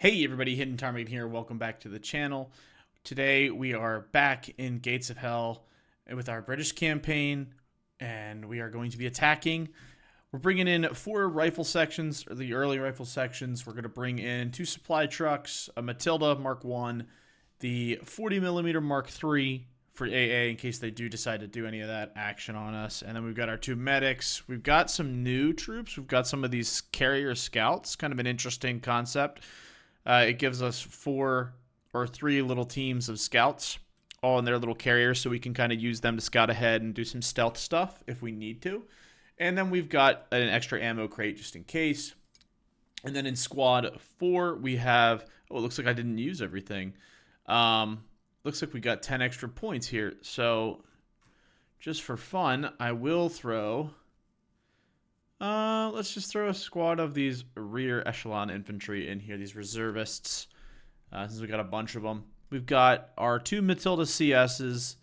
Hey everybody, Hidden Target here. Welcome back to the channel. Today we are back in Gates of Hell with our British campaign, and we are going to be attacking. We're bringing in 4 rifle sections, or the early rifle sections. We're going to bring in 2 supply trucks, a Matilda Mark 1, the 40mm Mark 3 for AA in case they do decide to do any of that action on us. And then we've got our 2 medics. We've got some new troops. We've got some of these carrier scouts, kind of an interesting concept. It gives us 4 or 3 little teams of scouts, all in their little carriers, so we can kind of use them to scout ahead and do some stealth stuff if we need to. And then we've got an extra ammo crate just in case. And then in squad 4, we have... Oh, it looks like I didn't use everything. Looks like we got 10 extra points here. So, just for fun, I will throw... let's just throw a squad of these rear echelon infantry in here, these reservists, since we got a bunch of them. We've got our 2 Matilda CSs,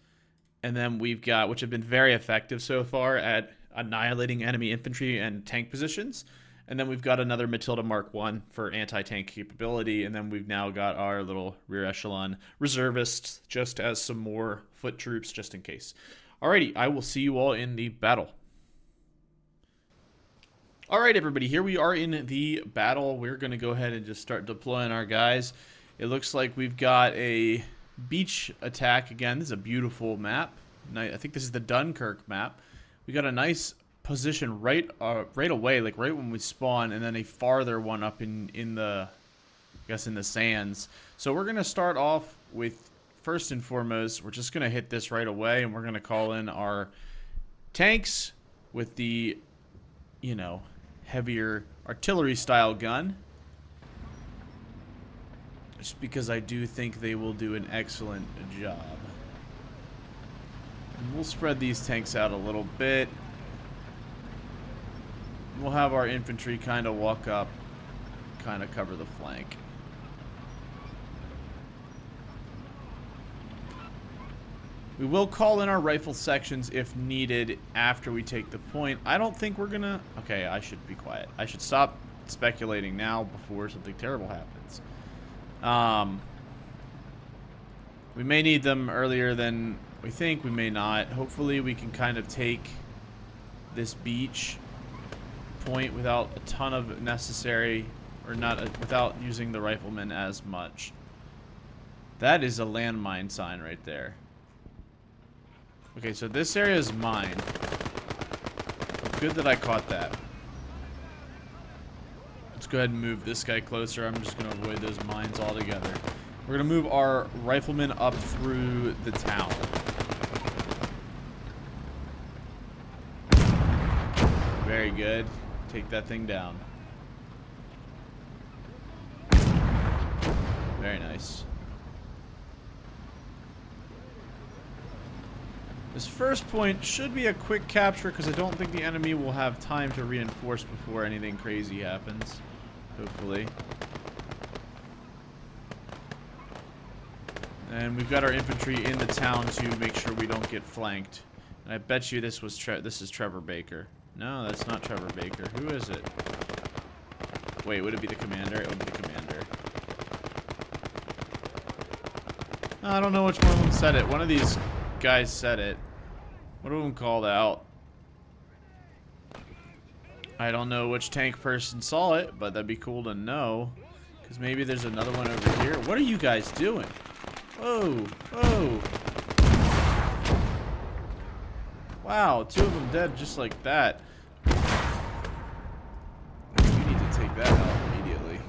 and then we've got, which have been very effective so far at annihilating enemy infantry and tank positions. And then we've got another Matilda Mark 1 for anti-tank capability, and then we've now got our little rear echelon reservists just as some more foot troops just in case. Alrighty, I will see you all in the battle. Alright everybody, here we are in the battle. We're going to go ahead and just start deploying our guys. It looks like we've got a beach attack again. This is a beautiful map. I think this is the Dunkirk map. We got a nice position right away, like right when we spawn, and then a farther one up in the, I guess, in the sands. So we're going to start off with, first and foremost, we're just going to hit this right away, and we're going to call in our tanks with the, you know, heavier artillery style gun, just because I do think they will do an excellent job. And we'll spread these tanks out a little bit. We'll have our infantry kind of walk up, kind of cover the flank. We will call in our rifle sections if needed after we take the point. I don't think we're gonna... Okay, I should be quiet. I should stop speculating now before something terrible happens. We may need them earlier than we think. We may not. Hopefully we can kind of take this beach point without a ton of necessary... Or not without using the riflemen as much. That is a landmine sign right there. Okay, so this area is mine. Good that I caught that. Let's go ahead and move this guy closer. I'm just going to avoid those mines altogether. We're going to move our riflemen up through the town. Very good. Take that thing down. Very nice. This first point should be a quick capture because I don't think the enemy will have time to reinforce before anything crazy happens. Hopefully. And we've got our infantry in the town to make sure we don't get flanked. And I bet you this was this is Trevor Baker. No, that's not Trevor Baker. Who is it? Wait, would it be the commander? It would be the commander. I don't know which one of them said it. One of these guys said it. One of them called out. I don't know which tank person saw it, but that'd be cool to know. Because maybe there's another one over here. What are you guys doing? Whoa, whoa. Wow, 2 of them dead just like that. You need to take that out immediately.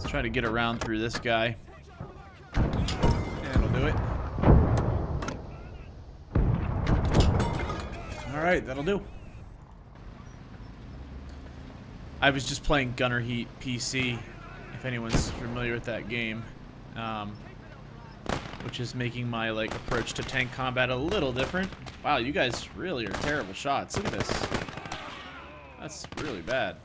Try to get around through this guy. And it'll do it. Alright, that'll do. I was just playing Gunner Heat PC, if anyone's familiar with that game. Which is making my approach to tank combat a little different. Wow, you guys really are terrible shots. Look at this. That's really bad.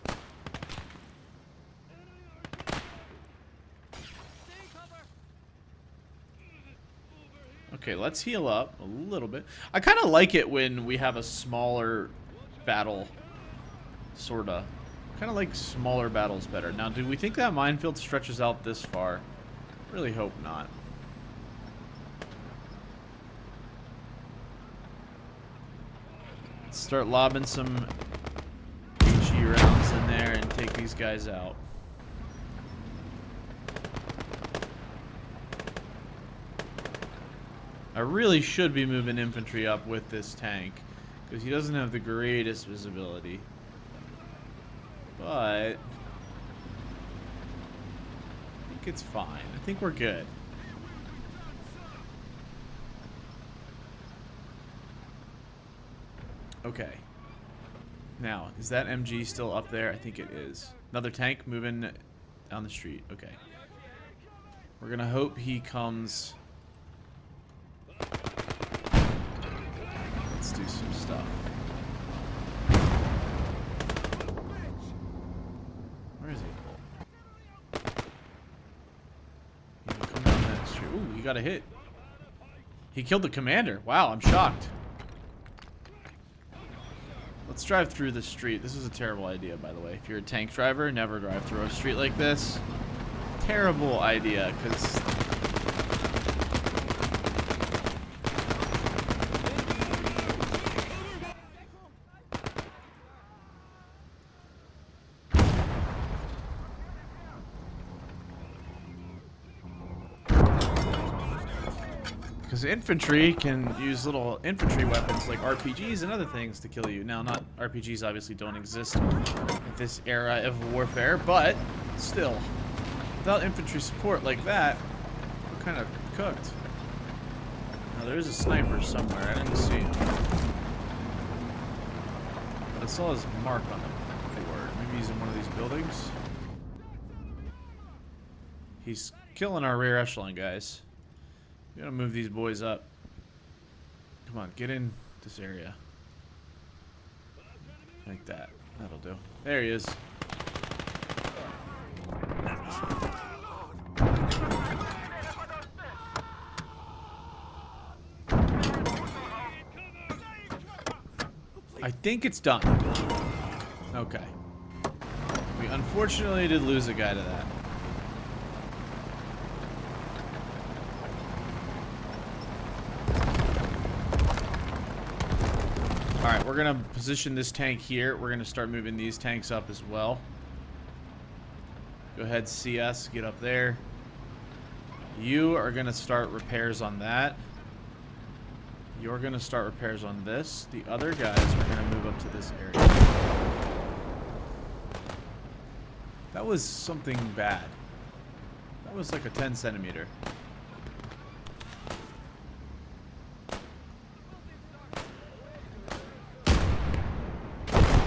Okay, let's heal up a little bit. I kind of like it when we have a smaller battle, sorta. Kind of like smaller battles better. Now, do we think that minefield stretches out this far? Really hope not. Let's start lobbing some HE rounds in there and take these guys out. I really should be moving infantry up with this tank because he doesn't have the greatest visibility. But I think it's fine. I think we're good. Okay. Now, is that MG still up there? I think it is. Another tank moving down the street. Okay. We're gonna hope he comes. Let's do some stuff. Where is he? He can come down that street. Ooh, he got a hit. He killed the commander. Wow, I'm shocked. Let's drive through the street. This is a terrible idea, by the way. If you're a tank driver, never drive through a street like this. Terrible idea, because infantry can use little infantry weapons like RPGs and other things to kill you. Now, not RPGs obviously don't exist at this era of warfare, but still, without infantry support like that, we're kind of cooked. Now, there is a sniper somewhere. I didn't see him, but I saw his mark on the board. Maybe he's in one of these buildings. He's killing our rear echelon guys. We gotta move these boys up. Come on, get in this area. Like that. That'll do. There he is. I think it's done. Okay. We unfortunately did lose a guy to that. Alright, we're going to position this tank here. We're going to start moving these tanks up as well. Go ahead, CS, get up there. You are going to start repairs on that. You're going to start repairs on this. The other guys are going to move up to this area. That was something bad. That was like a 10 centimeter.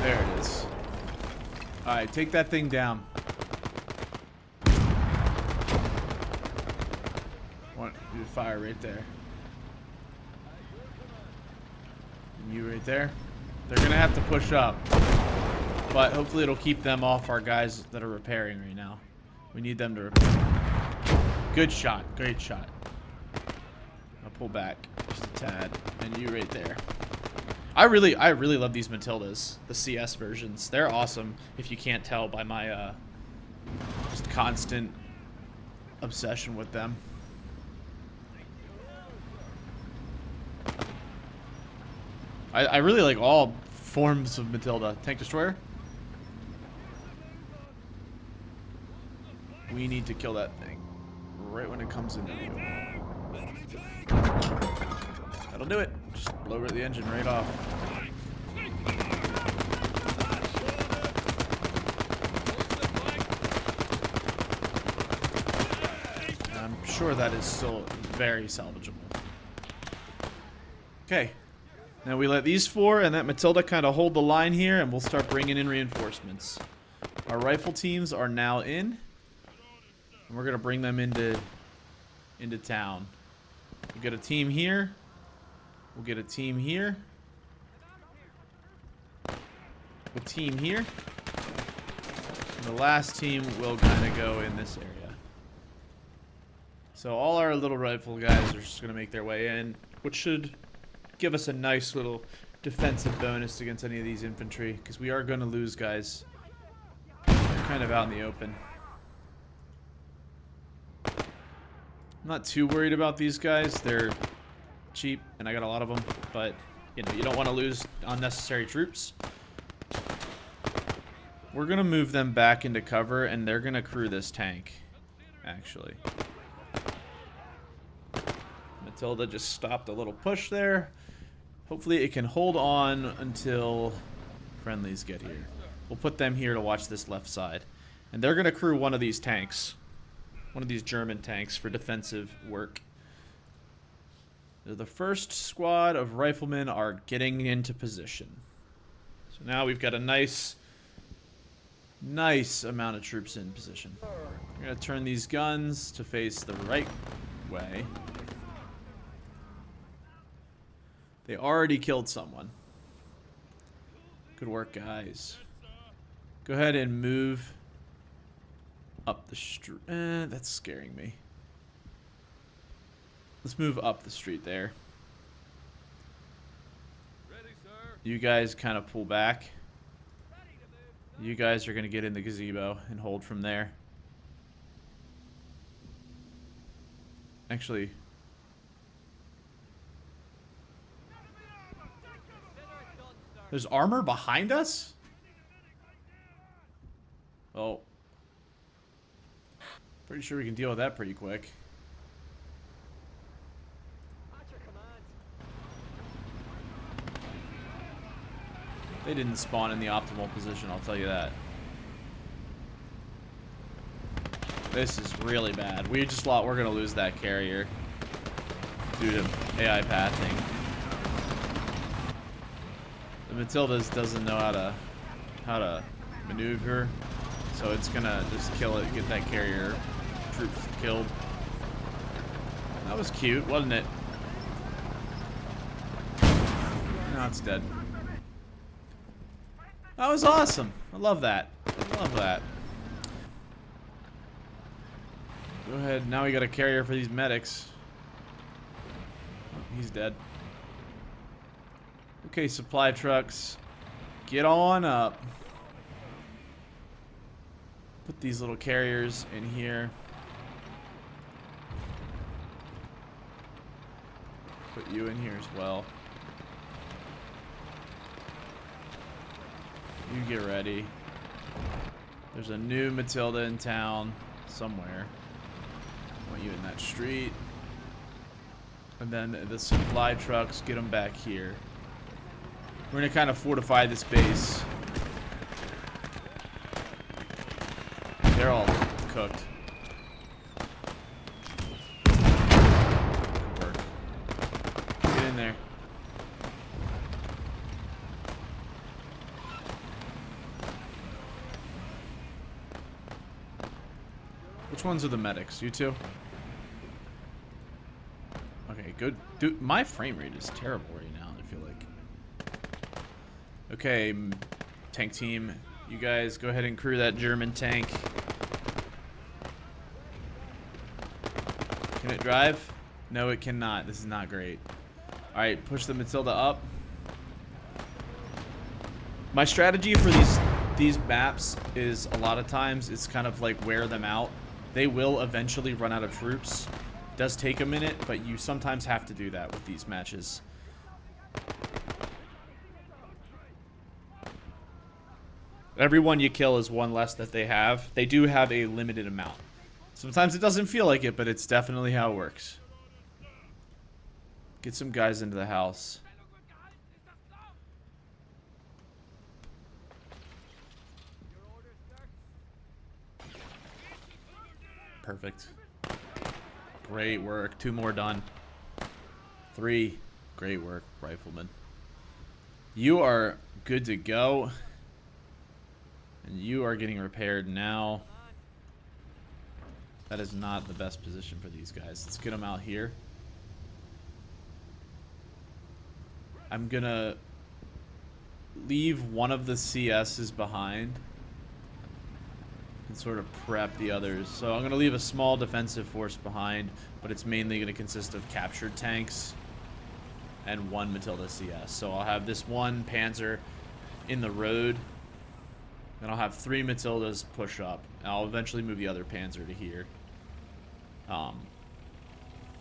There it is. Alright, take that thing down. Want you to fire right there. And you right there. They're gonna have to push up. But hopefully it'll keep them off our guys that are repairing right now. We need them to repair. Good shot. Great shot. I'll pull back just a tad. And you right there. I really love these Matildas, the CS versions. They're awesome, if you can't tell by my just constant obsession with them. I really like all forms of Matilda. Tank destroyer. We need to kill that thing right when it comes into view. That'll do it. Just lower the engine right off. I'm sure that is still very salvageable. Okay. Now we let these four and that Matilda kind of hold the line here, and we'll start bringing in reinforcements. Our rifle teams are now in. And we're going to bring them into town. We get a team here. We'll get a team here. A team here. And the last team will kind of go in this area. So all our little rifle guys are just going to make their way in, which should give us a nice little defensive bonus against any of these infantry, because we are going to lose guys. They're kind of out in the open. I'm not too worried about these guys. They're cheap, and I got a lot of them, but you know, you don't want to lose unnecessary troops. We're going to move them back into cover, and they're going to crew this tank, actually. Matilda just stopped a little push there. Hopefully it can hold on until friendlies get here. We'll put them here to watch this left side. And they're going to crew one of these tanks. One of these German tanks for defensive work. The first squad of riflemen are getting into position. So now we've got a nice amount of troops in position. We're going to turn these guns to face the right way. They already killed someone. Good work, guys. Go ahead and move up the street. That's scaring me. Let's move up the street there. You guys kind of pull back. You guys are going to get in the gazebo and hold from there. Actually... there's armor behind us? Oh. Pretty sure we can deal with that pretty quick. They didn't spawn in the optimal position, I'll tell you that. This is really bad. We're gonna lose that carrier due to AI pathing. The Matildas doesn't know how to maneuver, so it's gonna just kill it, get that carrier troops killed. That was cute, wasn't it? Now it's dead. That was awesome. I love that. I love that. Go ahead. Now we got a carrier for these medics. Oh, he's dead. Okay, supply trucks. Get on up. Put these little carriers in here. Put you in here as well. You get ready. There's a new Matilda in town somewhere. I want you in that street. And then the supply trucks, get them back here. We're going to kind of fortify this base. They're all cooked. Good work. Get in there. Which ones are the medics? You two? Okay, good. Dude, my frame rate is terrible right now, I feel like. Okay, tank team, you guys go ahead and crew that German tank. Can it drive? No, it cannot. This is not great. Alright, push the Matilda up. My strategy for these maps is a lot of times it's kind of like wear them out. They will eventually run out of troops. It does take a minute, but you sometimes have to do that with these matches. Everyone you kill is one less that they have. They do have a limited amount. Sometimes it doesn't feel like it, but it's definitely how it works. Get some guys into the house. Perfect. Great work. 2 more done. 3. Great work, rifleman. You are good to go. And you are getting repaired now. That is not the best position for these guys. Let's get them out here. I'm gonna leave one of the CSs behind. and sort of prep the others. So I'm going to leave a small defensive force behind, but it's mainly going to consist of captured tanks and one Matilda CS. So I'll have this one Panzer in the road, and I'll have 3 Matildas push up. I'll eventually move the other Panzer to here.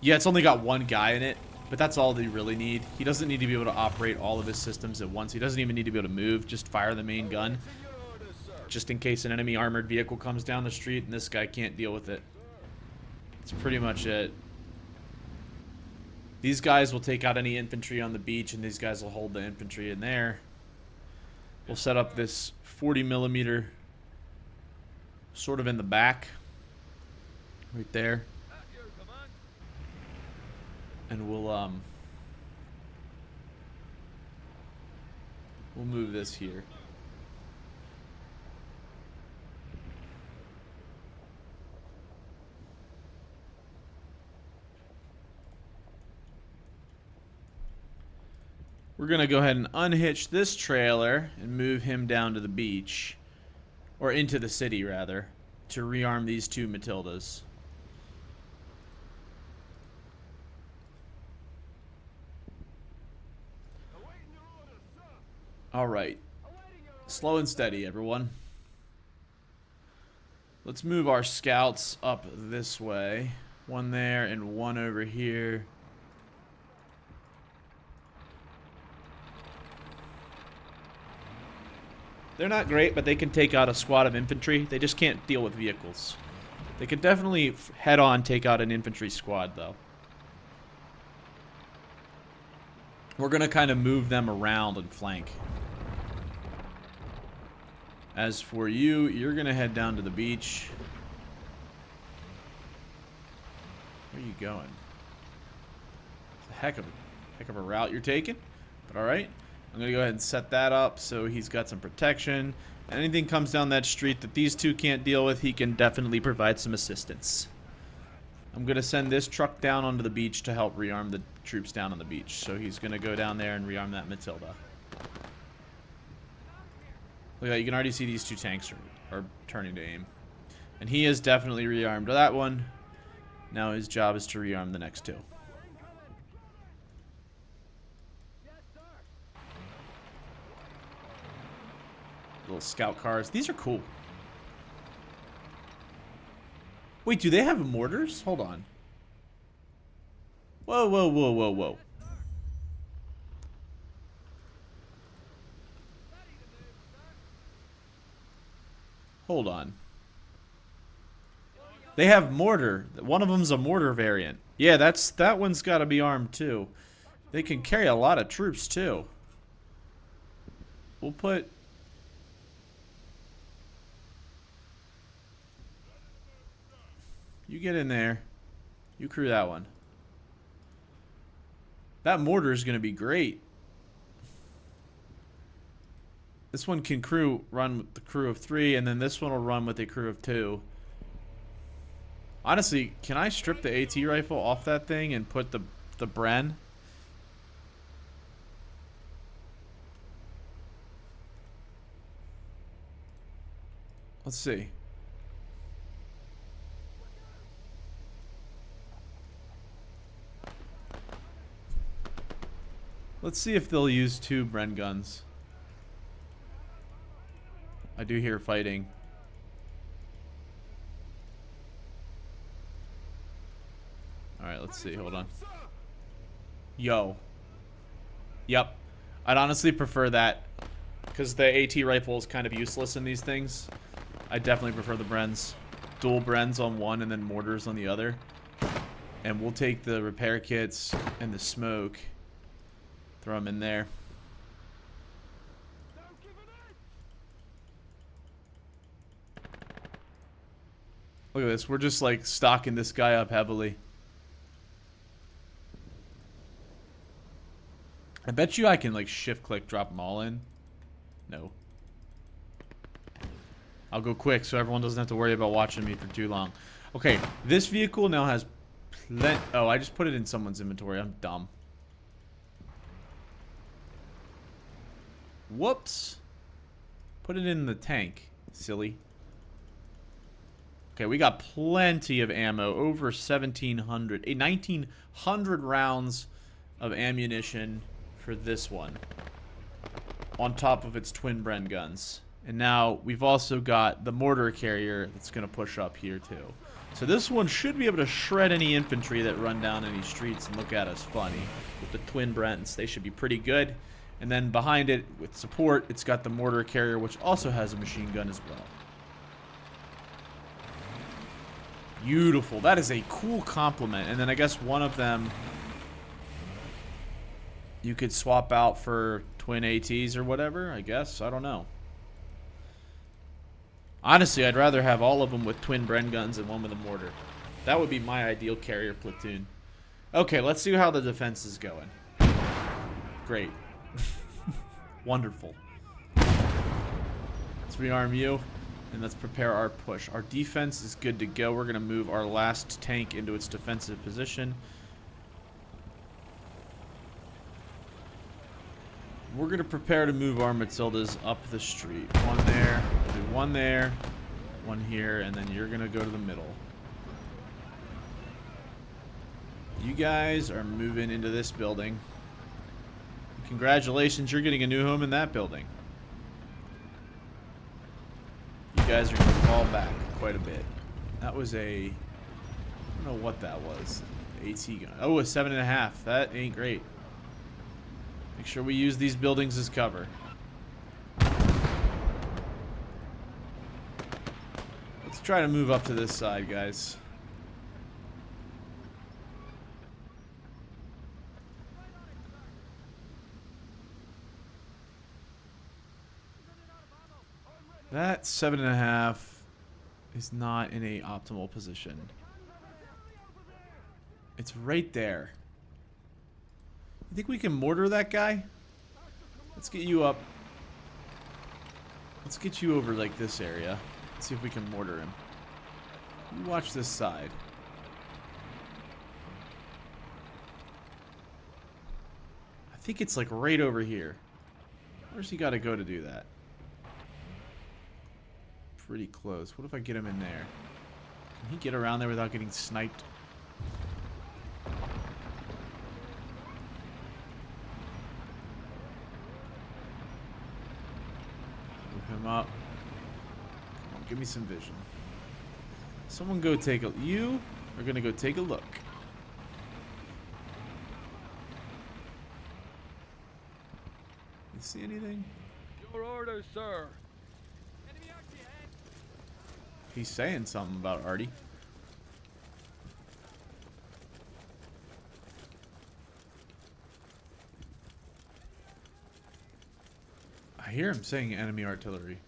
Yeah, it's only got 1 guy in it, but that's all they really need. He doesn't need to be able to operate all of his systems at once. He doesn't even need to be able to move, just fire the main gun. Just in case an enemy armored vehicle comes down the street and this guy can't deal with it. That's pretty much it. These guys will take out any infantry on the beach, and these guys will hold the infantry in there. We'll set up this 40mm sort of in the back. Right there. And we'll move this here. We're gonna go ahead and unhitch this trailer and move him down to the beach, or into the city rather, to rearm these 2 Matildas. Alright. Slow and steady, everyone. Let's move our scouts up this way. 1 there and 1 over here. They're not great, but they can take out a squad of infantry. They just can't deal with vehicles. They could definitely head-on take out an infantry squad, though. We're going to kind of move them around and flank. As for you, you're going to head down to the beach. Where are you going? It's a heck of a route you're taking, but all right. I'm going to go ahead and set that up so he's got some protection. Anything comes down that street that these 2 can't deal with, he can definitely provide some assistance. I'm going to send this truck down onto the beach to help rearm the troops down on the beach. So he's going to go down there and rearm that Matilda. Look at that, you can already see these 2 tanks are turning to aim. And he has definitely rearmed that one. Now his job is to rearm the next 2. Little scout cars. These are cool. Wait, do they have mortars? Hold on. Whoa, whoa, whoa, whoa, whoa. Hold on. They have mortar. One of them's a mortar variant. Yeah, that one's got to be armed too. They can carry a lot of troops too. We'll put... You get in there. You crew that one. That mortar is going to be great. This one can run with the crew of 3, and then this one will run with a crew of 2. Honestly, can I strip the AT rifle off that thing and put the Bren? Let's see. Let's see if they'll use 2 Bren guns. I do hear fighting. Alright, let's see. Hold on. Yo. Yep. I'd honestly prefer that, because the AT rifle is kind of useless in these things. I definitely prefer the Brens. Dual Brens on one and then mortars on the other. And we'll take the repair kits and the smoke. Throw them in there. Look at this. We're just like stocking this guy up heavily. I bet you I can like shift click drop them all in. No. I'll go quick so everyone doesn't have to worry about watching me for too long. Okay, this vehicle now has plenty. Oh, I just put it in someone's inventory. I'm dumb. Whoops. Put it in the tank, silly. Okay, we got plenty of ammo. Over 1,700, 1,900 rounds of ammunition for this one. On top of its twin Bren guns. And now we've also got the mortar carrier that's going to push up here too. So this one should be able to shred any infantry that run down any streets and look at us funny. With the twin Brents, they should be pretty good. And then behind it, with support, it's got the mortar carrier, which also has a machine gun as well. Beautiful. That is a cool complement. And then I guess one of them you could swap out for twin ATs or whatever, I guess. I don't know. Honestly, I'd rather have all of them with twin Bren guns and one with a mortar. That would be my ideal carrier platoon. Okay, let's see how the defense is going. Great. Wonderful. Let's rearm you, and let's prepare our push. Our defense is good to go. We're going to move our last tank into its defensive position. We're going to prepare to move our Matildas up the street. One there, we'll do one there, one here, and then you're going to go to the middle. You guys are moving into this building. Congratulations, you're getting a new home in that building. You guys are going to fall back quite a bit. That was a... I don't know what that was. AT gun. Oh, a 7.5. That ain't great. Make sure we use these buildings as cover. Let's try to move up to this side, guys. That 7.5 is not in a optimal position. It's right there. You think we can mortar that guy? Let's get you up. Let's get you over like this area. Let's see if we can mortar him. You watch this side. I think it's like right over here. Where's he got to go to do that? Pretty close. What if I get him in there? Can he get around there without getting sniped? Move him up. Come on, give me some vision. Someone go take a... You are going to go take a look. You see anything? Your orders, sir. He's saying something about Artie. I hear him saying enemy artillery.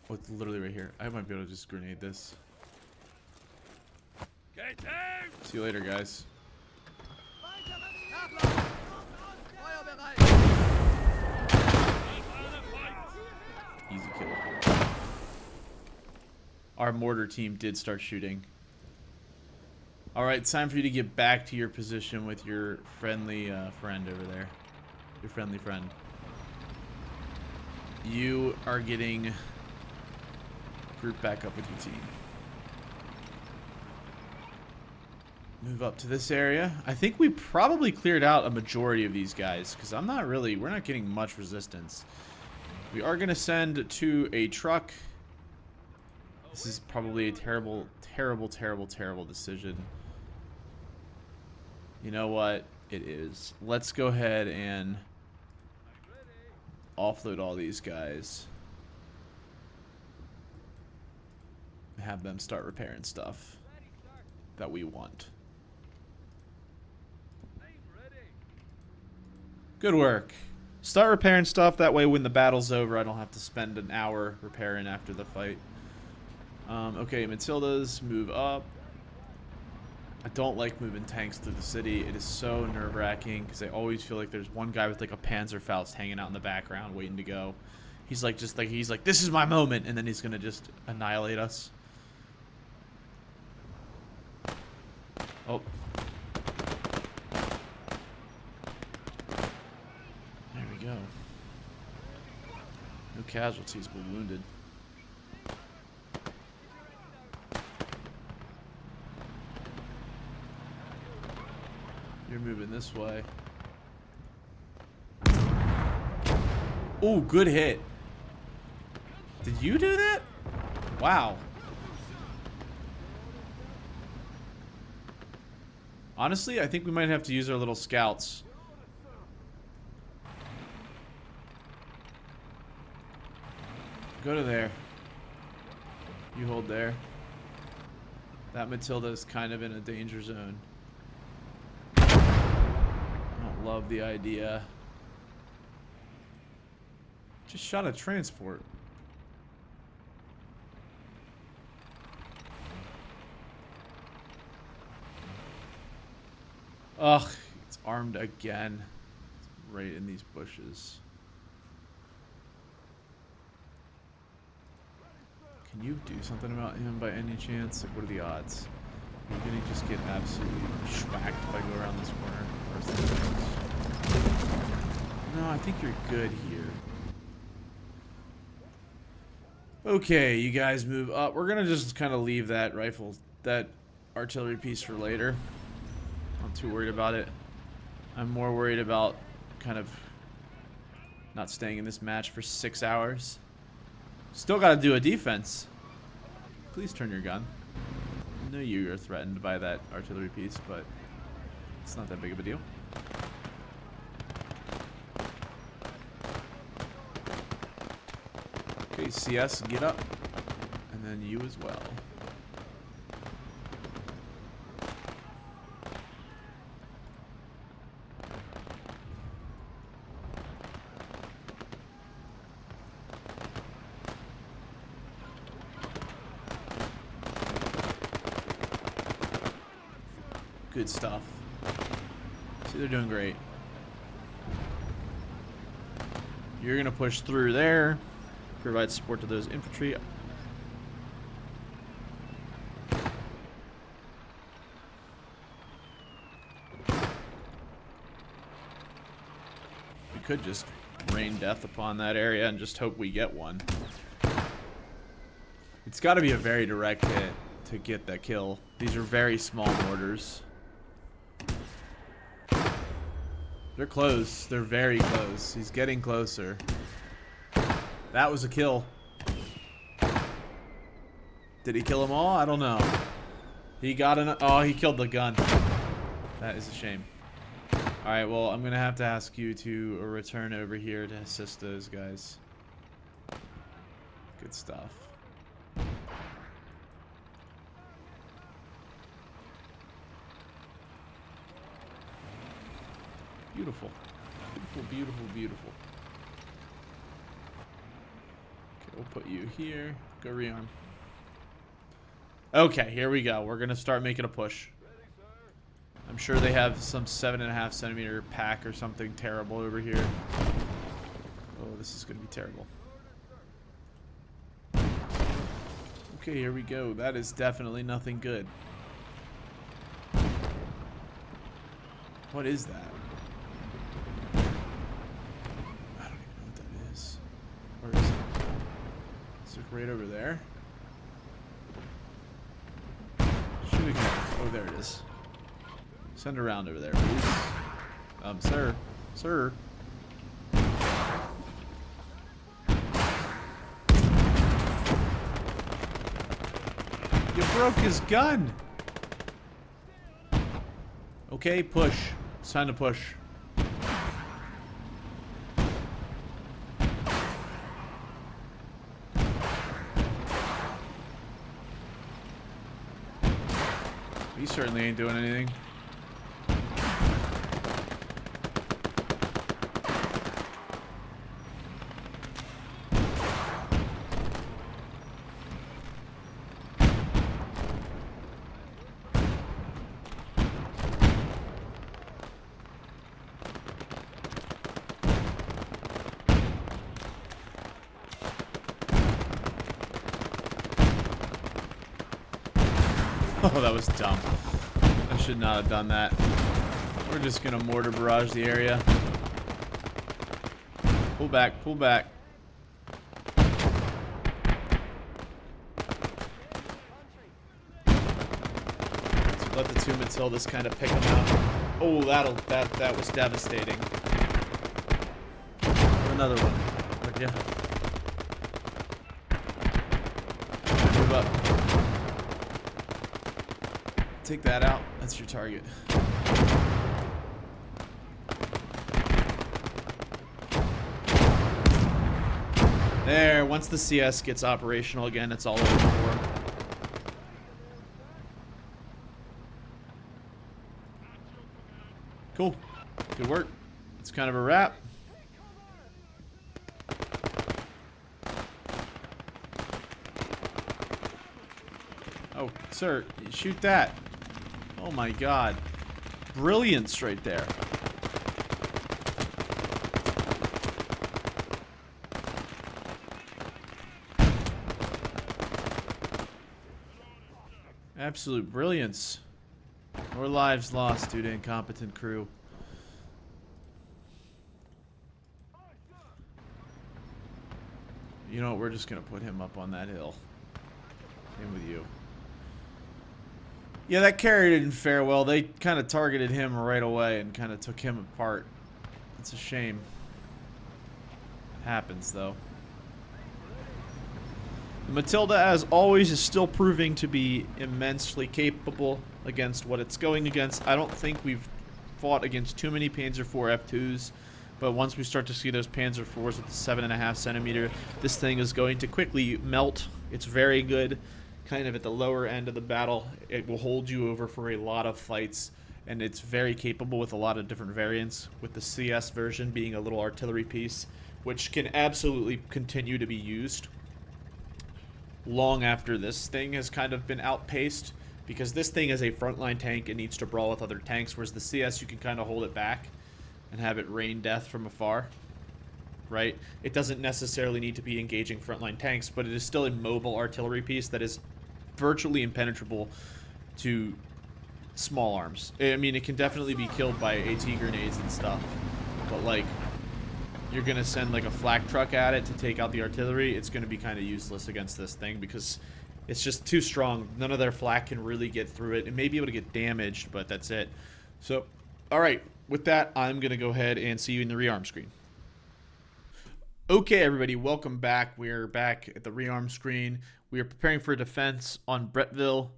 Oh, it's literally right here. I might be able to just grenade this. Get out! See you later, guys. Easy kill. Our mortar team did start shooting. Alright, it's time for you to get back to your position with your friendly friend over there. Your friendly friend. You are getting grouped back up with your team. Move up to this area. I think we probably cleared out a majority of these guys, because we're not getting much resistance. We are going to send to a truck. This is probably a terrible, terrible, terrible, terrible decision. You know what? It is. Let's go ahead and offload all these guys. Have them start repairing stuff that we want. Good work. Start repairing stuff. That way when the battle's over, I don't have to spend an hour repairing after the fight. Okay, Matildas, move up. I don't like moving tanks through the city. It is so nerve-wracking because I always feel like there's one guy with like a Panzerfaust hanging out in the background waiting to go. He's like, this is my moment, and then he's gonna just annihilate us. Oh. There we go. No casualties, but wounded. They're moving this way. Oh, good hit. Did you do that? Wow. Honestly, I think we might have to use our little scouts. Go to there. You hold there. That Matilda's kind of in a danger zone. I don't love the idea. Just shot a transport. Ugh, it's armed again. It's right in these bushes. Can you do something about him by any chance? Like, what are the odds? You're gonna just get absolutely schwacked if I go around this corner. No, I think you're good here. Okay, you guys move up. We're gonna just kind of leave that rifle, that artillery piece for later. I'm not too worried about it. I'm more worried about kind of not staying in this match for 6 hours. Still gotta do a defense. Please turn your gun. I know you are threatened by that artillery piece, but it's not that big of a deal. Okay, CS, get up. And then you as well. Good stuff. See, they're doing great. You're gonna push through there, provide support to those infantry. We could just rain death upon that area and just hope we get one. It's got to be a very direct hit to get that kill. These are very small mortars. They're close. They're very close. He's getting closer. That was a kill. Did he kill them all? I don't know. He got an... Oh, he killed the gun. That is a shame. Alright, well, I'm going to have to ask you to return over here to assist those guys. Good stuff. Beautiful. Beautiful, beautiful, beautiful. Okay, we'll put you here. Go rearm. Okay, here we go. We're going to start making a push. I'm sure they have some 7.5 centimeter pack or something terrible over here. Oh, this is going to be terrible. Okay, here we go. That is definitely nothing good. What is that? I don't even know what that is. Where is it? Is it right over there? Shooting at it. Oh, there it is. Send a round over there, please. Sir. Sir. You broke his gun. Okay, push. It's time to push. He certainly ain't doing anything. Oh, that was dumb. I should not have done that. We're just gonna mortar barrage the area. Pull back, pull back. So let the two Matildas kind of pick them out. Oh, that was devastating. Another one. But yeah. Move up. Take that out. That's your target. There. Once the CS gets operational again, it's all over for him. Cool. Good work. It's kind of a wrap. Oh, sir, shoot that. Oh my god. Brilliance right there. Absolute brilliance. More lives lost due to incompetent crew. You know what? We're just going to put him up on that hill. Same with you. Yeah, that carry didn't fare well. They kind of targeted him right away and kind of took him apart. It's a shame. Happens, though. The Matilda, as always, is still proving to be immensely capable against what it's going against. I don't think we've fought against too many Panzer IV F2s, but once we start to see those Panzer IVs with the 7.5 centimeter, this thing is going to quickly melt. It's very good, kind of at the lower end of the battle. It will hold you over for a lot of fights, and it's very capable with a lot of different variants, with the CS version being a little artillery piece, which can absolutely continue to be used long after this thing has kind of been outpaced, because this thing is a frontline tank and needs to brawl with other tanks, whereas the CS, you can kind of hold it back and have it rain death from afar, right? It doesn't necessarily need to be engaging frontline tanks, but it is still a mobile artillery piece that is virtually impenetrable to small arms. I mean, it can definitely be killed by AT grenades and stuff, but like, you're gonna send like a flak truck at it to take out the artillery, it's gonna be kind of useless against this thing because it's just too strong. None of their flak can really get through it. It may be able to get damaged, but that's it. So, alright, with that, I'm gonna go ahead and see you in the rearm screen. Okay, everybody, welcome back. We're back at the rearm screen. We are preparing for defense on Bretville.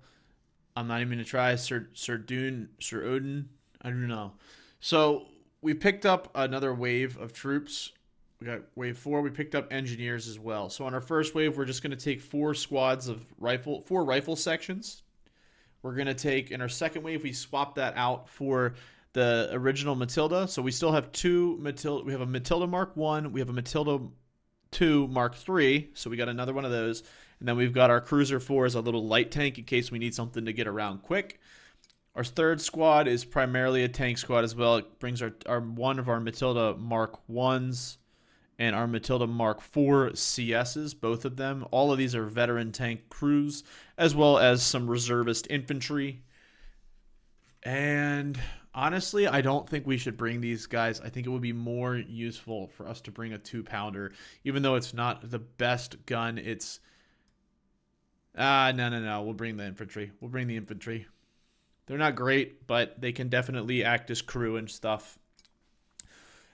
I'm not even gonna try. Sir Odin, I don't know. So, we picked up another wave of troops. We got wave 4. We picked up engineers as well. So on our first wave, we're just going to take 4 squads of four rifle sections. We're going to take, in our second wave, we swapped that out for the original Matilda. So we still have 2 Matilda. We have a Matilda Mark 1. We have a Matilda 2 Mark 3. So we got another one of those. And then we've got our Cruiser 4 as a little light tank in case we need something to get around quick. Our third squad is primarily a tank squad as well. It brings our one of our Matilda Mark 1s and our Matilda Mark 4 CSs, both of them. All of these are veteran tank crews, as well as some reservist infantry. And honestly, I don't think we should bring these guys. I think it would be more useful for us to bring a 2-pounder, even though it's not the best gun. It's no. We'll bring the infantry. We'll bring the infantry. They're not great, but they can definitely act as crew and stuff.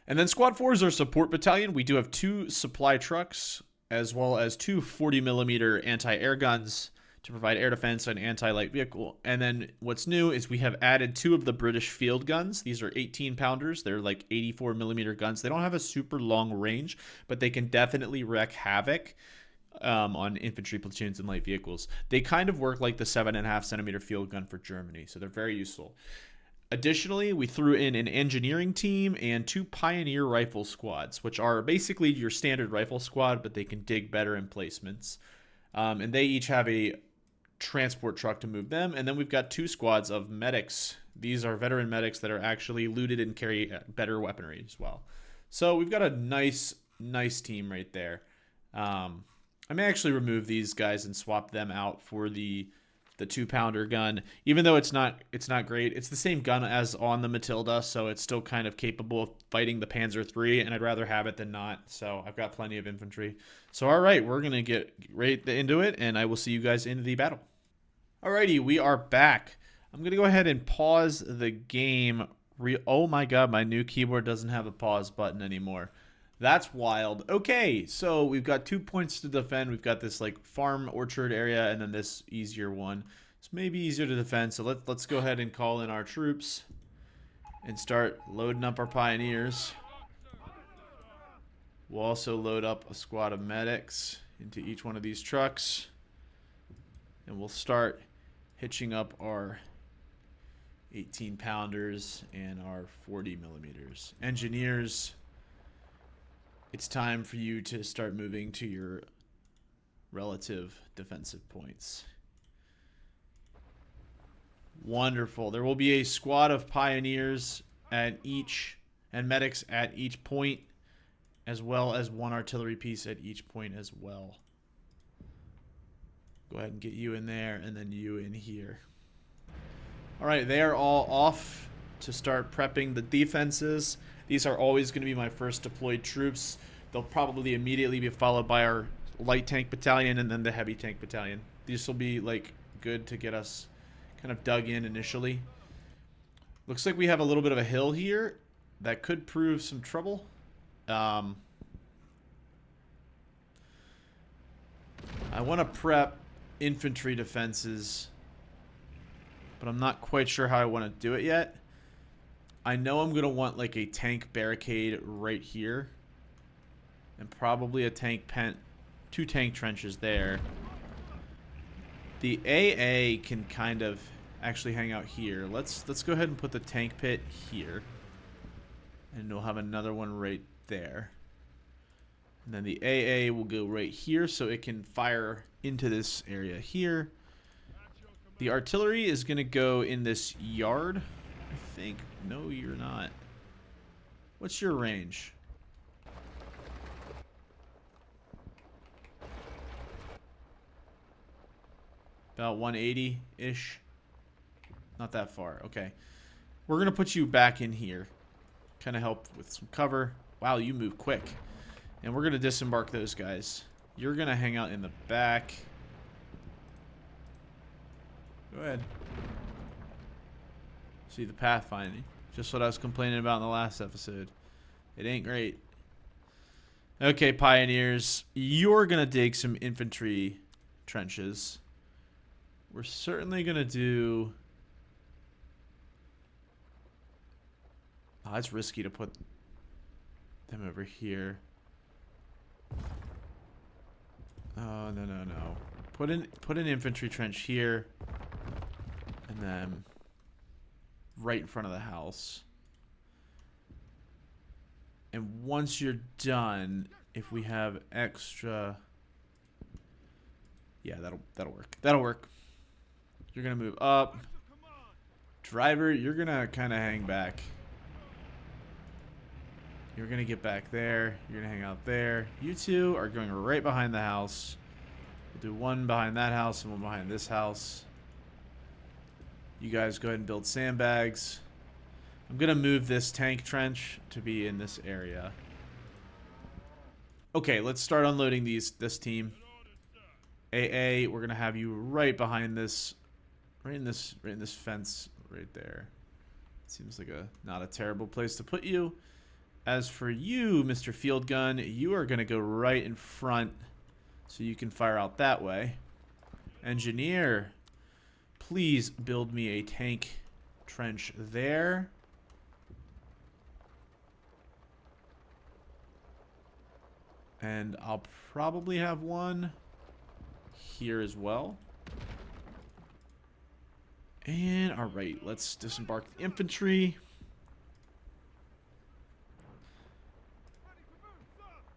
And then Squad 4 is our support battalion. We do have 2 supply trucks, as well as 2 40mm anti-air guns to provide air defense and anti-light vehicle. And then what's new is we have added 2 of the British field guns. These are 18-pounders. They're like 84mm guns. They don't have a super long range, but they can definitely wreak havoc on infantry platoons and light vehicles. They kind of work like the 7.5 centimeter field gun for Germany, so they're very useful. Additionally, we threw in an engineering team and 2 pioneer rifle squads, which are basically your standard rifle squad, but they can dig better emplacements. And they each have a transport truck to move them. And then we've got 2 squads of medics. These are veteran medics that are actually looted and carry better weaponry as well. So we've got a nice team right there. I may actually remove these guys and swap them out for the 2-pounder gun, even though it's not great. It's the same gun as on the Matilda, so it's still kind of capable of fighting the Panzer III, and I'd rather have it than not. So I've got plenty of infantry. So all right, we're gonna get right into it, and I will see you guys in the battle. Alrighty, we are back. I'm gonna go ahead and pause the game Oh my god, my new keyboard doesn't have a pause button anymore. That's wild. Okay, so we've got 2 points to defend. We've got this like farm orchard area and then this easier one. It's maybe easier to defend, so let's go ahead and call in our troops and start loading up our pioneers. We'll also load up a squad of medics into each one of these trucks. And we'll start hitching up our 18 pounders and our 40 millimeters. Engineers, it's time for you to start moving to your relative defensive points. Wonderful. There will be a squad of pioneers at each and medics at each point, as well as one artillery piece at each point as well. Go ahead and get you in there and then you in here. All right, they are all off to start prepping the defenses. These are always going to be my first deployed troops. They'll probably immediately be followed by our light tank battalion and then the heavy tank battalion. These will be like good to get us kind of dug in initially. Looks like we have a little bit of a hill here that could prove some trouble. I want to prep infantry defenses, but I'm not quite sure how I want to do it yet. I know I'm going to want like a tank barricade right here and probably a tank pen, 2 tank trenches there. The AA can kind of actually hang out here. Let's go ahead and put the tank pit here. And we'll have another one right there. And then the AA will go right here so it can fire into this area here. The artillery is going to go in this yard, I think. No, you're not. What's your range? About 180-ish. Not that far. Okay. We're going to put you back in here. Kind of help with some cover. Wow, you move quick. And we're going to disembark those guys. You're going to hang out in the back. Go ahead. See the pathfinding. Just what I was complaining about in the last episode. It ain't great. Okay, pioneers. You're going to dig some infantry trenches. We're certainly going to do... Oh, it's risky to put them over here. Oh, no. Put an infantry trench here. And then right in front of the house. And once you're done, if we have extra... Yeah, that'll work. That'll work. You're going to move up. Driver, you're going to kind of hang back. You're going to get back there. You're going to hang out there. You two are going right behind the house. We'll do one behind that house and one behind this house. You guys go ahead and build sandbags. I'm going to move this tank trench to be in this area. Okay, let's start unloading this team. AA, we're going to have you right behind this, right in this fence right there. Seems like not a terrible place to put you. As for you, Mr. Field Gun, you are going to go right in front so you can fire out that way. Engineer, please build me a tank trench there. And I'll probably have one here as well. And alright, let's disembark the infantry.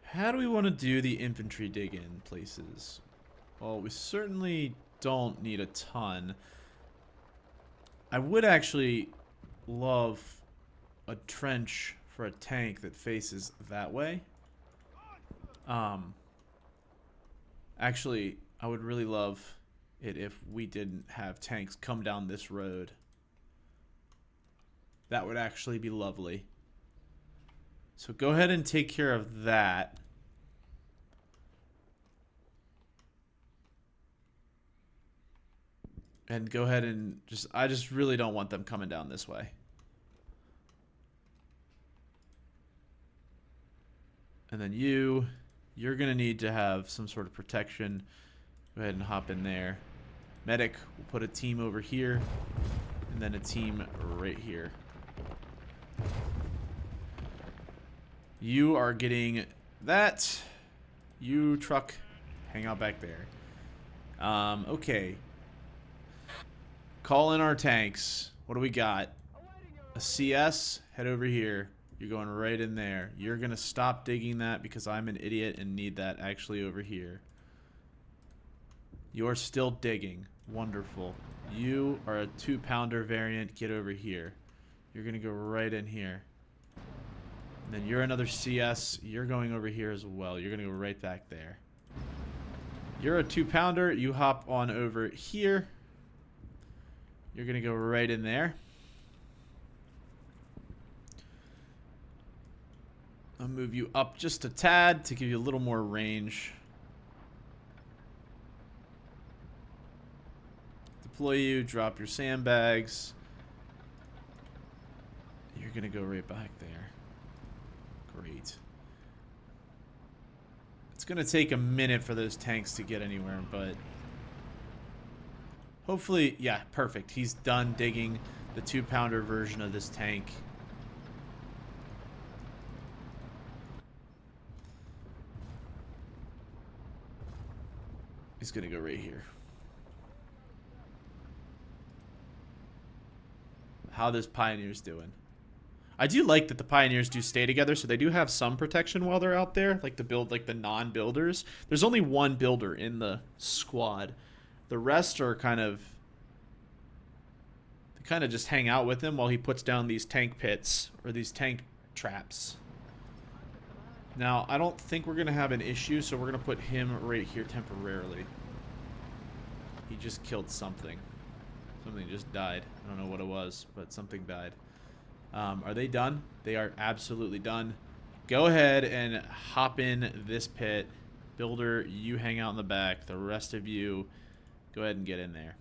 How do we want to do the infantry dig-in places? Well, we certainly don't need a ton. I would actually love a trench for a tank that faces that way. Actually, I would really love it if we didn't have tanks come down this road. That would actually be lovely. So go ahead and take care of that. And go ahead and I just really don't want them coming down this way. And then you're going to need to have some sort of protection. Go ahead and hop in there. Medic, we'll put a team over here. And then a team right here. You are getting that. You, truck, hang out back there. Okay. Call in our tanks. What do we got? A CS, head over here. You're going right in there. You're going to stop digging that because I'm an idiot and need that actually over here. You're still digging. Wonderful. You are a 2-pounder variant. Get over here. You're going to go right in here. And then you're another CS. You're going over here as well. You're going to go right back there. You're a 2-pounder. You hop on over here. You're going to go right in there. I'll move you up just a tad to give you a little more range. Deploy you, drop your sandbags. You're going to go right back there. Great. It's going to take a minute for those tanks to get anywhere, but hopefully, yeah, perfect. He's done digging the 2-pounder version of this tank. He's going to go right here. How this Pioneer's doing. I do like that the Pioneers do stay together, so they do have some protection while they're out there, like the non-builders. There's only one builder in the squad. The rest are kind of just hang out with him while he puts down these tank pits or these tank traps. Now, I don't think we're going to have an issue, so we're going to put him right here temporarily. He just killed something. Something just died. I don't know what it was, but something died. Are they done? They are absolutely done. Go ahead and hop in this pit. Builder, you hang out in the back. The rest of you, go ahead and get in there.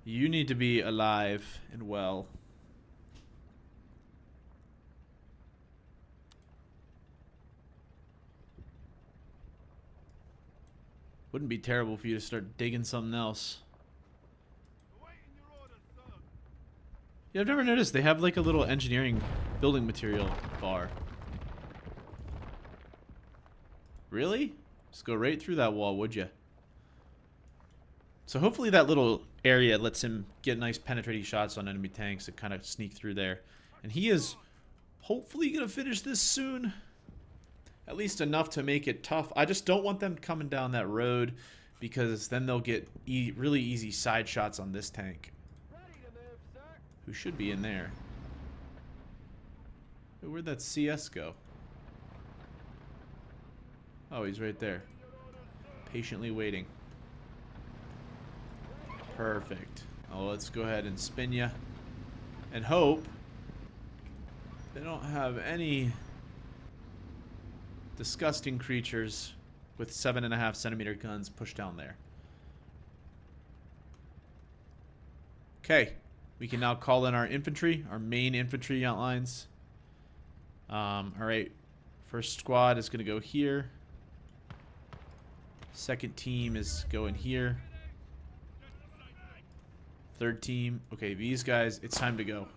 You need to be alive and well. Wouldn't be terrible for you to start digging something else. Yeah, I've never noticed. They have like a little engineering building material bar. Really? Just go right through that wall, would you? So hopefully that little area lets him get nice penetrating shots on enemy tanks and kind of sneak through there. And he is hopefully going to finish this soon. At least enough to make it tough. I just don't want them coming down that road because then they'll get really easy side shots on this tank. Who should be in there. Where'd that CS go? Oh, he's right there. Patiently waiting. Perfect. Oh, let's go ahead and spin ya. And hope they don't have any disgusting creatures with 7.5 cm guns pushed down there. Okay. We can now call in our infantry, our main infantry outlines. Alright. First squad is going to go here. Second team is going here. Third team. Okay, these guys, it's time to go.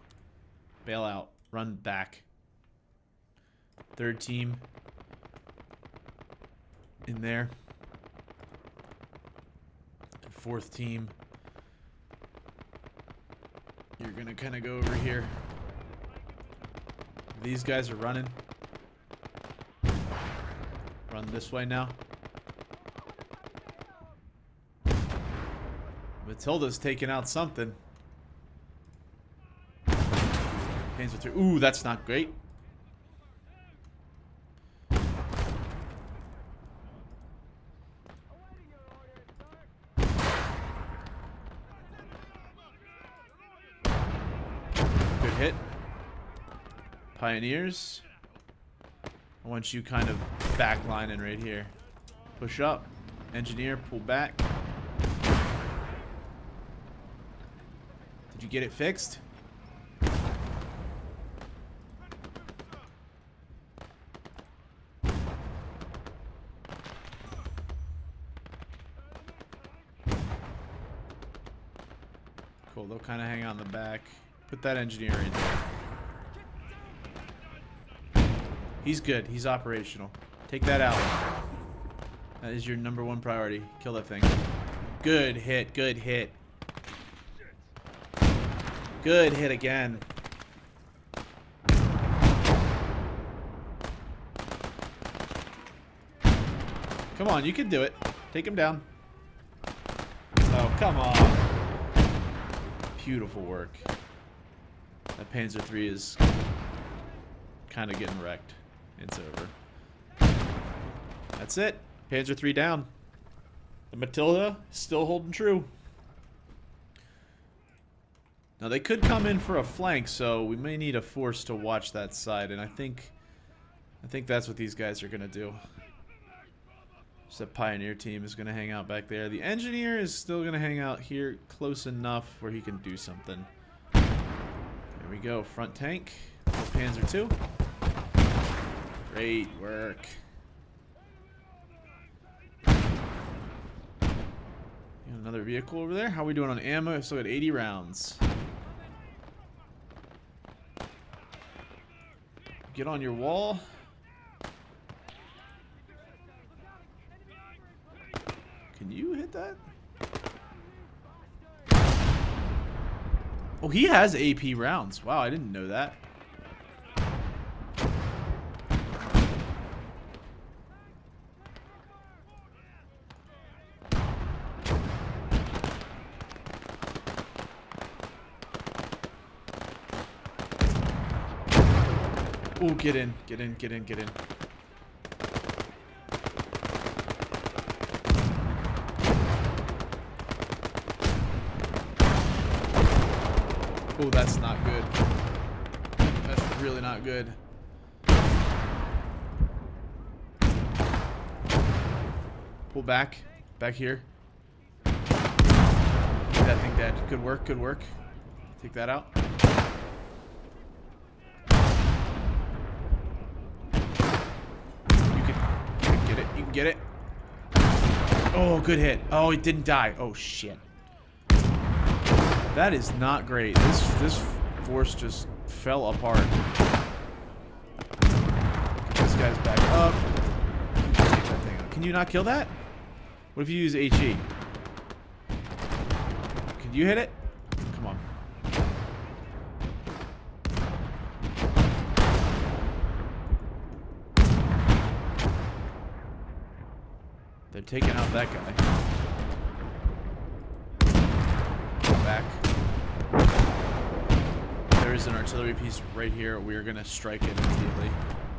Bail out. Run back. Third team. In there. And fourth team. You're going to kind of go over here. These guys are running. Run this way now. Matilda's taking out something. Pains with her. Ooh, that's not great. Good hit. Pioneers. I want you kind of backlining right here. Push up. Engineer, pull back. Did you get it fixed? Cool, they'll kind of hang out in the back. Put that engineer in there. He's good. He's operational. Take that out. That is your #1 priority. Kill that thing. Good hit. Good hit. Good hit again. Come on, you can do it. Take him down. Oh, come on. Beautiful work. That Panzer III is kind of getting wrecked. It's over. That's it. Panzer III down. The Matilda is still holding true. Now they could come in for a flank, so we may need a force to watch that side, and I think that's what these guys are gonna do. So the Pioneer team is gonna hang out back there. The Engineer is still gonna hang out here close enough where he can do something. There we go, front tank. Panzer II. Great work. Another vehicle over there. How are we doing on ammo? I've still got 80 rounds. Get on your wall. Can you hit that? Oh, he has AP rounds. Wow, I didn't know that. Oh, get in, get in, get in, get in. Oh, that's not good. That's really not good. Pull back. Back here. Get that thing dead. Good work, good work. Take that out. You can get it. You can get it. Oh, good hit. Oh, it didn't die. Oh, shit. That is not great. This force just fell apart. Get this guy's back up. Take that thing out. Can you not kill that? What if you use HE? Can you hit it? Come on. They're taking out that guy. Back. There is an artillery piece right here. We are going to strike it immediately.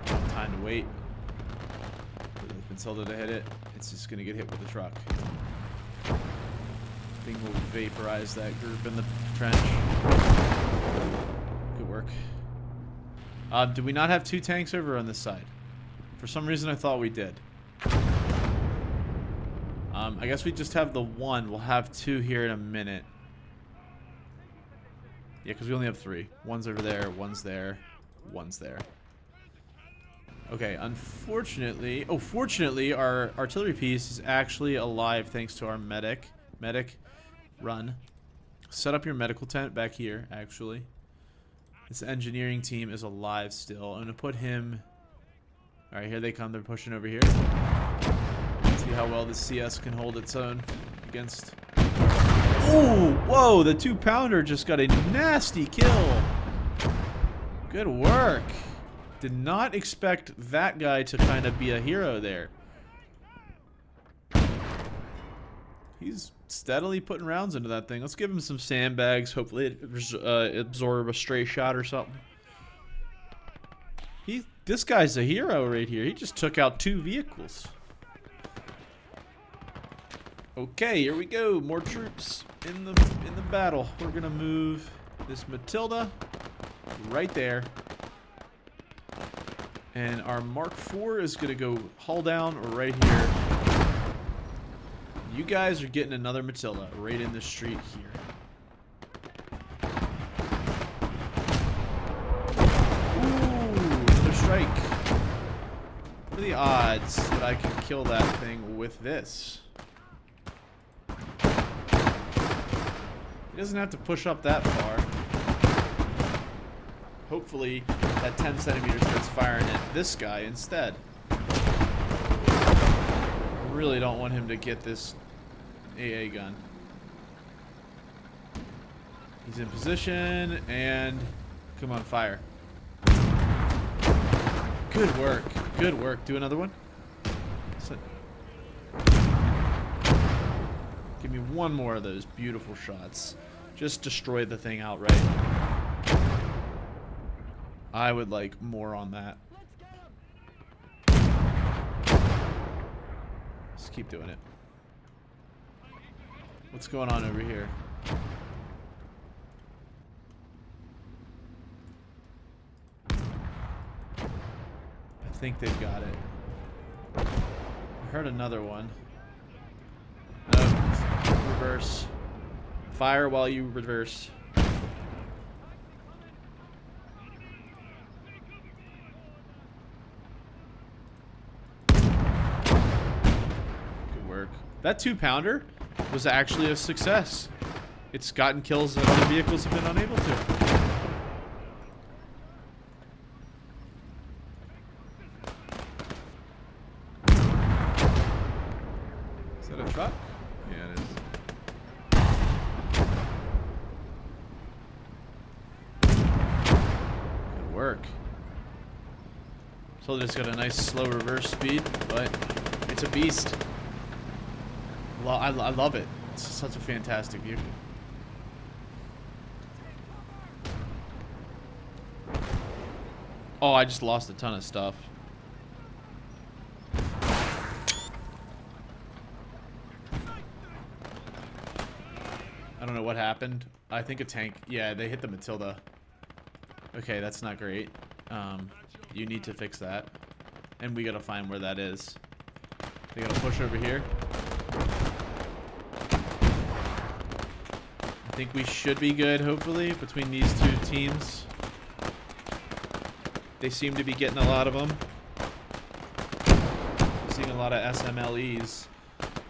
No time to wait. It's been told to hit it. It's just going to get hit with the truck. Thing will vaporize that group in the trench. Good work. Do we not have 2 tanks over on this side? For some reason I thought we did. I guess we just have the 1. We'll have 2 here in a minute. Yeah, because we only have 3. One's over there, one's there, one's there. Okay, unfortunately... Oh, fortunately, our artillery piece is actually alive thanks to our medic. Medic, run. Set up your medical tent back here, actually. This engineering team is alive still. I'm going to put him... Alright, here they come. They're pushing over here. See how well the CS can hold its own against... Oh, whoa, the 2-pounder just got a nasty kill. Good work. Did not expect that guy to kind of be a hero there. He's steadily putting rounds into that thing. Let's give him some sandbags. Hopefully it absorb a stray shot or something. This guy's a hero right here. He just took out 2 vehicles. Okay, here we go. More troops in the battle. We're gonna move this Matilda right there, and our Mark IV is gonna go hull down right here. You guys are getting another Matilda right in the street here. Ooh, another strike. What are the odds that I can kill that thing with this? doesn't have to push up that far. Hopefully that 10 centimeters starts firing at this guy instead. Really don't want him to get this AA gun. He's in position and come on, fire. Good work. Good work. Do another one. Give me one more of those beautiful shots. Just destroy the thing outright. I would like more on that. Let's keep doing it. What's going on over here? I think they've got it. I heard another one. No, reverse. Fire while you reverse. Good work. That 2-pounder was actually a success. It's gotten kills that other vehicles have been unable to. Is that a truck? Yeah, it is. Good work. So it's got a nice slow reverse speed, but it's a beast. I love it. It's such a fantastic vehicle. Oh, I just lost a ton of stuff. I don't know what happened. I think a tank. Yeah, they hit the Matilda. Okay, that's not great. You need to fix that. And we gotta find where that is. They gotta push over here. I think we should be good, hopefully, between these two teams. They seem to be getting a lot of them. I'm seeing a lot of SMLEs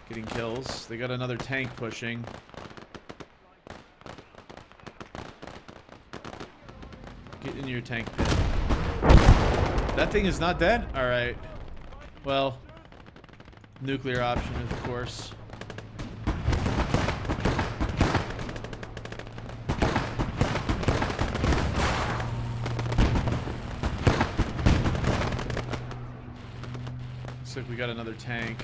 getting kills. They got another tank pushing. Get in your tank pit. That thing is not dead? Alright. Well, nuclear option, of course. Looks like we got another tank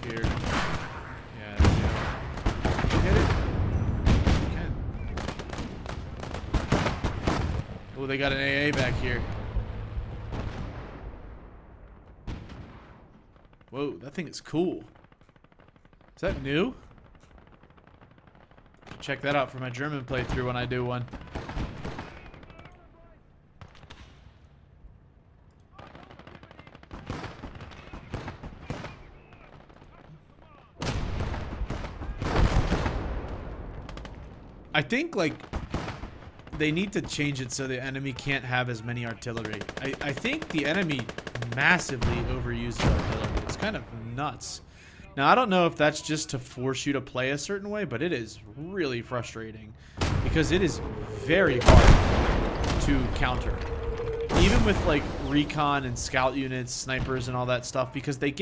here. Yeah, there you go. Hit it. You can. Oh, they got an AA back here. Whoa, that thing is cool. Is that new? Check that out for my German playthrough when I do one. I think, like, they need to change it so the enemy can't have as many artillery. I think the enemy massively overuses artillery. It's kind of nuts. Now, I don't know if that's just to force you to play a certain way, but it is really frustrating because it is very hard to counter. Even with, like, recon and scout units, snipers and all that stuff, because they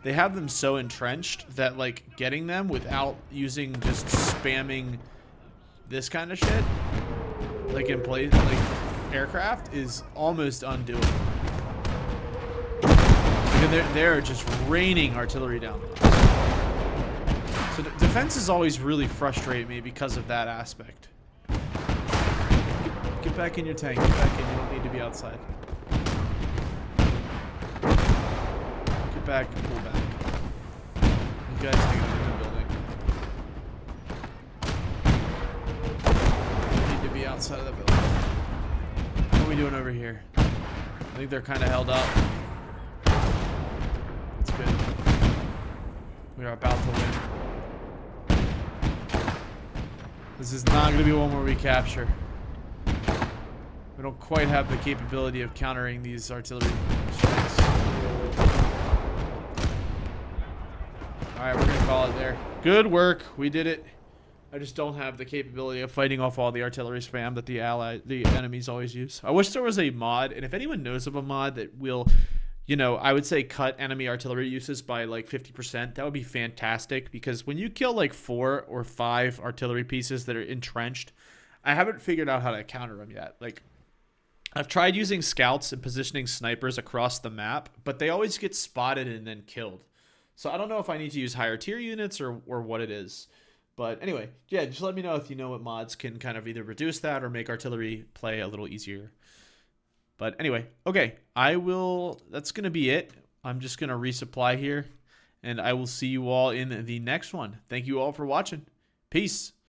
have them so entrenched that, like, getting them without using just spamming this kind of shit, like in place, like aircraft, is almost undoable. And they're just raining artillery down. So defense is always really frustrating me because of that aspect. Get back in your tank. Get back in. You don't need to be outside. Get back and pull back. You guys take it in the building. Outside of the building. What are we doing over here? I think they're kind of held up. That's good. We are about to win. This is not going to be one where we capture. We don't quite have the capability of countering these artillery strikes. Alright, we're going to call it there. Good work. We did it. I just don't have the capability of fighting off all the artillery spam that the enemies always use. I wish there was a mod, and if anyone knows of a mod that will, I would say cut enemy artillery uses by like 50%, that would be fantastic, because when you kill like 4 or 5 artillery pieces that are entrenched, I haven't figured out how to counter them yet. Like, I've tried using scouts and positioning snipers across the map, but they always get spotted and then killed. So I don't know if I need to use higher tier units or what it is. But anyway, yeah, just let me know if you know what mods can kind of either reduce that or make artillery play a little easier. But anyway, okay, that's going to be it. I'm just going to resupply here, and I will see you all in the next one. Thank you all for watching. Peace.